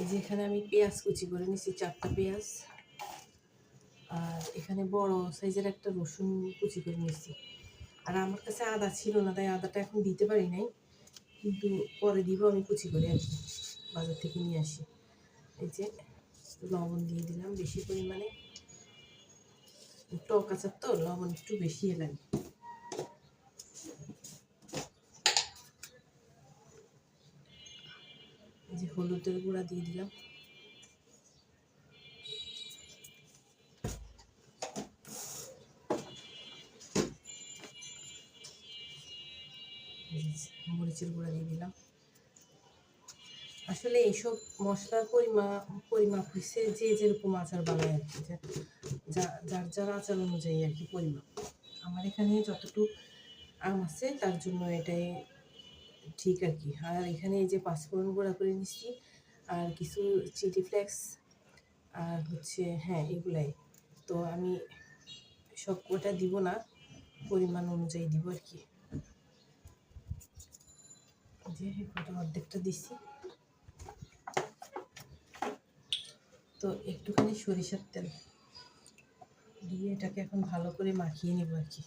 এই যে এখানে আমি পেঁয়াজ কুচি করে নিছি, 4টা পেঁয়াজ। আর এখানে বড় সাইজের একটা রসুন কুচি করে নিছি। আর আমার কাছে আদা ছিল না, তাই আদাটা এখন দিতে পারি নাই, কিন্তু পরে দিব আমি কুচি করে আর কি, বাজার থেকে নিয়ে আসি। এই যে লবণ দিয়ে দিলাম বেশি পরিমাণে, টক আচার তো লবণ একটু বেশি লাগে। এই যে হলুদের গুঁড়া দিয়ে দিলাম। মরিচের গুঁড়া দিয়ে দিলাম। আসলে এইসব মশলার পরিমাপ হচ্ছে যে যেরকম আচার বানায় আর কি, যার যার আচার অনুযায়ী আর কি পরিমাপ। আমার এখানে যতটুকু আম আছে তার জন্য এটাই ঠিক আর কি। আর এখানে এই যে পাঁচফোড়ন গুঁড়া করে নিচ্ছি, আর কিছু চিলি ফ্লেক্স, আর হচ্ছে হ্যাঁ এগুলাই। তো আমি সব কটা দিব না, পরিমাণ অনুযায়ী দিব আর কি। যে কটা অর্ধেকটা দিচ্ছি। তো একটুখানি সরিষার তেল দিয়ে এটাকে এখন ভালো করে মাখিয়ে নেব আর কি।